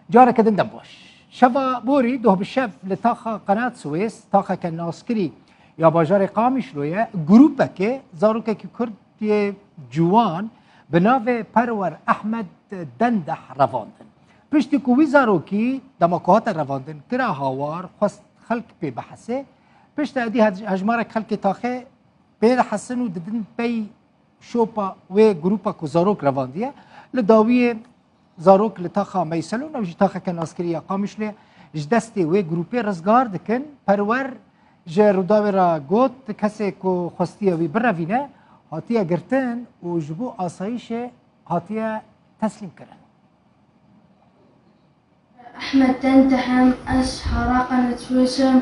جارة كدن دنباش شبا بوري دوه بالشف لطاقة قناة سويس طاقة كالناسكري يا باجار قامش رويا جروبك زاروكا كي كرد جوان بناوه پرور احمد دندح رواندن پشتی کوی زاروکی دماکات رواندن کرا هاوار خواست خلق پی بحثه پشت ادی هجمارك خلق تاخه بیر حسن و ددن پی شوپا و گروپا کو زاروک رواندیه لداویه زاروک لطاقه میسلون او جتاقه کن عسکریه قامش لی جدستی و گروپی رزگار دکن پرور جه روداوی را گوت کسی که خوستیه وی بروینه هاتیه گرتن و جبو آسایش هاتیه تسلیم کرن أحمد تنتحم أس حراقا تسويسم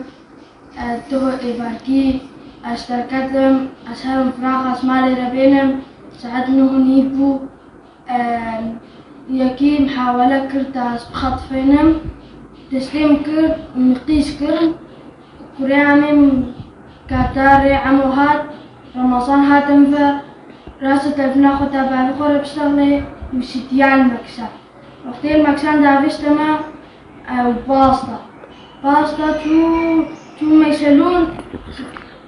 تهو إيباركي أشتركتم أسهرم فراغ أسمالي ربينم ساعدنه نيبو يكي محاولة كرتاس بخطفينم تسليم كر مقيس كر كريانم كاتاري عموهات رمضان هاتم فراسة الفنا خطا بابي خورب اشتغلي وشتيان مكسا وقتين مكسان دافشتما باستا تو ميسلون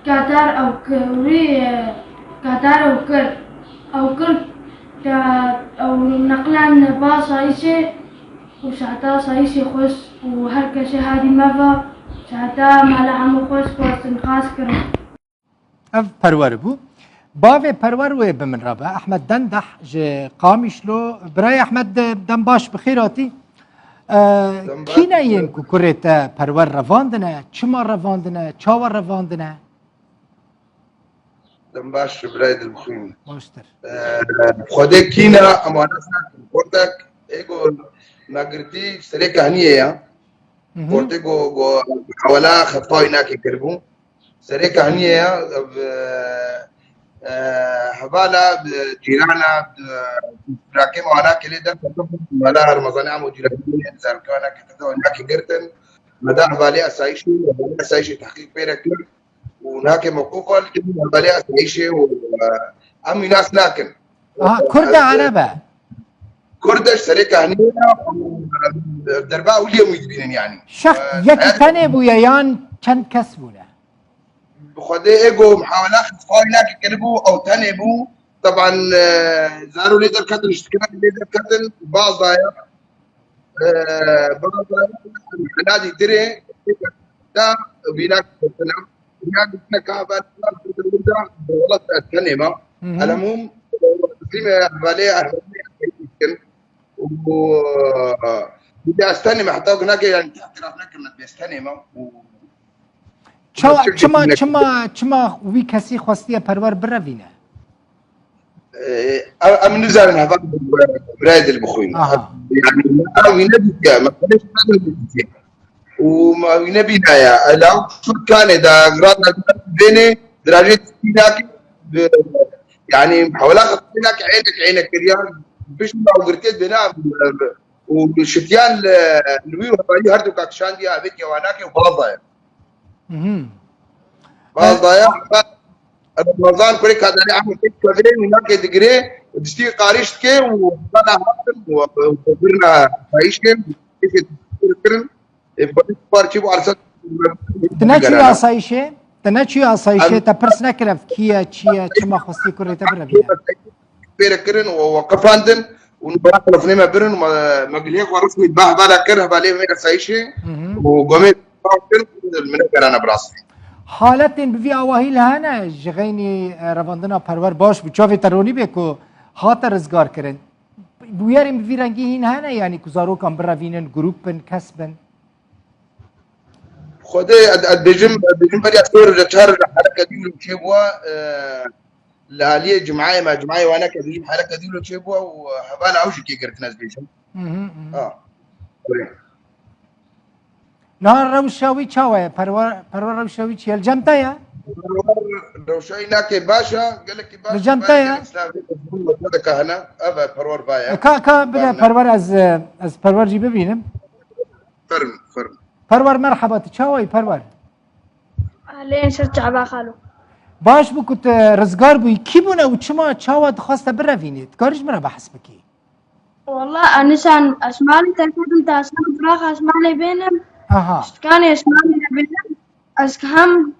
كاتار أو كوري كاتار أو كر أو نقلان باصا إيشي وساعتا صايشي خوش وهركشي هادي مفا ساعتا مالا عمو خوش وستن خاص كرم اف پرور بو باوی پرور و بمن رابع احمد دندح جه قامش لو برای احمد دنباش بخیراتی کی نین کو کرتا پرور رواندنه چما رواندنه چاور رواندنه دنباش برای دلبخوین ماشتر خودی کینا امانه ساکن کورتک ایگو نگرتی سری کهنیه یا کورتک گو حوالا خطای ناکی کربون سری کهنیه یا حوالا جیرانا راکم وانا کلی در ملا رمضان عمو جیرانی زارکانا کتدا ناکی گرتن مدى حوالي أسايشي وحوالي أسايشي تحقيق بيرك وهناك موقوفة لكن حوالي أسايشي وأمي ناس لكن كردة عربة كردش سريكة هنية درباء واليوم يجبينن يعني شخص يكي تاني بويا يان كان كسبونا بخدي إيجو محاولات خطفاي لكن كنبو أو تاني بو طبعا زاروا ليدر كاتل اشتكينا ليدر كاتل بعض ضايع نادي دري دا بيناك سنة بيناك كابان والله الكلمة المهم كلمة بالي و بدي استنى حتى هناك يعني اعترافنا كنا بيستنى ما چما وی کسی خواستی پرور بروینه من نزارنا هذا براد البخوين يعني ما نبي ما كناش نبي وما نبي نايا لا شو كان اذا قرأنا بيني درجة هناك يعني حوالي لك عينك ريال بيش ما قرتيت بنا والشتيان الويو هاي هردو كاكشان دي ابيت يواناكي وبالضايا بالضايا رمضان كل هذا اللي عمل كذا هناك دقري ودشتي قاريش كي وطلع هاتم وخبرنا عايش كي كيف تفكرن بارتي وارسل تناچو آسایشه تناچو آسایشه تا پرس نکرف کیا چیا چما خواستی کره تا بروینه بيركرن ووقفاندن ونبرق لفنيما برن مقليق ورسمي باه بالا كره بالي ميرا سايشي وقوميت من انا براسي حالتين بفي اواهيل هانا جغيني رواندنا پرور باش بچاوي تروني بكو هاتا رزگار کرن بويارين بفي رنگي هين هانا يعني كزارو كان بروينن جروبن كسبن خدي بيجم بري اصير جتار الحركه دي وشيبوا لاليه جمعيه مع جمعيه وانا كذي الحركه دي وشيبوا وهبانا اوش كي قرت ناس بيجم نهار روشاوي چاوه پرور روشاوي چي الجمتا يا روشاوي ناكي باشا قال لك باشا الجمتا يا هذا كهنا ابا پرور بايا كا بلا پرور از پرور جي ببينم فرم پرور مرحبا چاوي پرور لين شرجع باخالو باش بو كنت رزگار بو كي بونه و چما چاوه دخواست بروینید کارش مرا بحث بکی والله أنسان أسمالي تكلم تاسم فراخ أسمالي بينهم اها كان يسمالي بينهم أسكهم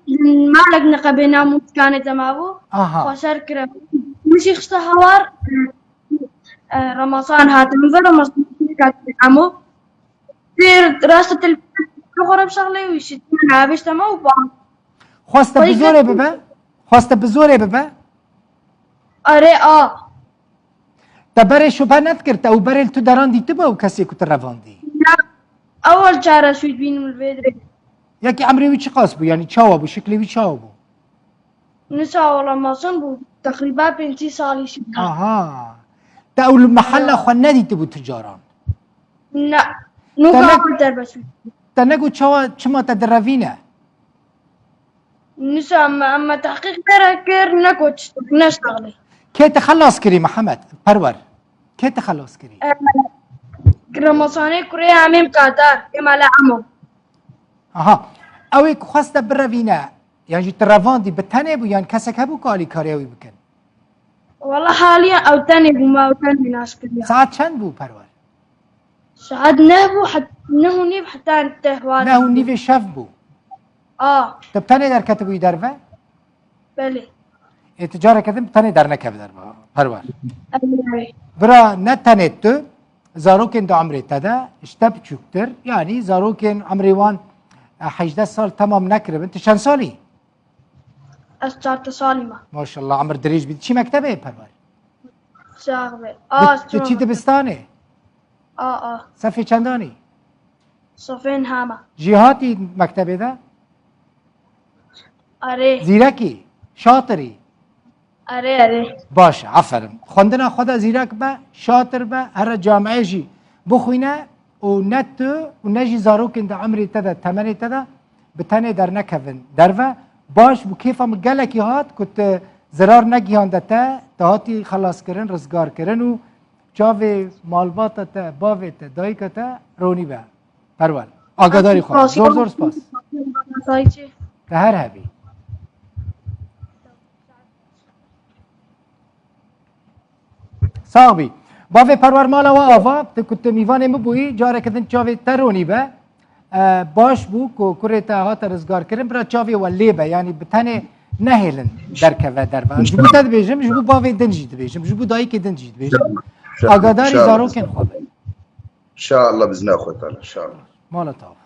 مالك نقبنا موت كان تمابو اها وصار كرا مش يخص هوار رمضان هاتم في رمضان كات عمو دير دراسة الغرب شغلي ويشتنا عابش تمام وبعض خواسته بزوره ببه خواسته بزوره ببه أري تبري شبه نذكرت او بري تو دران دي تبا وكسي كنت رفاندي أول شهر سويت بين الفيدري ياكي عمري ويش قاس بو يعني تشاوبو شكلي ويشاوبو نسا رمضان بو تقريبا بنتي صالي شبه اها تاول المحل خو نادي تبو تجاران لا نو تلك- قابل دربسوي تنقو تشاوا تشما تدرفينا نسا أما تحقيق بركر نكوتش نشتغلي كي تخلص كري محمد برور كي تخلص كري رمضاني كوريا عميم قطر كما لا عمو اها اويك خواسته برفينا يعني جي ترافاندي بتاني بو يعني كسك هبو كالي كاريوي بكن والله حاليا أو تاني بما أو تاني ناس كلها ساعات چند بو برور سعد نهبو حتى نهو نيب حتى انتهوان نه و نيفي شف بو تبتاني در كتبوي درفه بلي تجاره كتب بتاني در نكب درفه برور أبي برا نتنت تو زاروكن دو عمري تدا اشتب چوكتر يعني زاروكن عمري وان 18 سال تمام نكرب انت شن سالي أستاذ سالمة ما شاء الله عمر دريج بيت چي مكتبه برور شاغبة چي دبستانه صفي چنداني صفين هاما جهاتي مكتبه ده أري زيركي شاطري أري باش عفرم خوندنا خدا زيرك با شاطر با هر جامعه جي بخوينه و نت و نجي زاروكن ده عمري تدا تمني تدا بتاني در نكفن درفه باش بو كيفا مقالكي هات كنت زرار نگيهان ده تا هاتي خلاص کرن رزگار کرن و جاوه مالباتا تا باوه تا دايكا تا روني با پرول آگاداری خواه زور زور سپاس سايتي که هر هبی صاحبي باوه پرور مالا و آوا كنت میوانه مبوی جاره کدن چاوه ترونی با باش بو کو کره تا هات رزگار کرن برا چاوه ولی با یعنی بتنه نهیلن در که و در با جبو تد بیجم جبو باوه دنجید بیجم جبو دایی که دنجید بیجم آگاداری زارو کن خواه ان شاء الله باذن الله تعالى ان شاء الله مالا تاف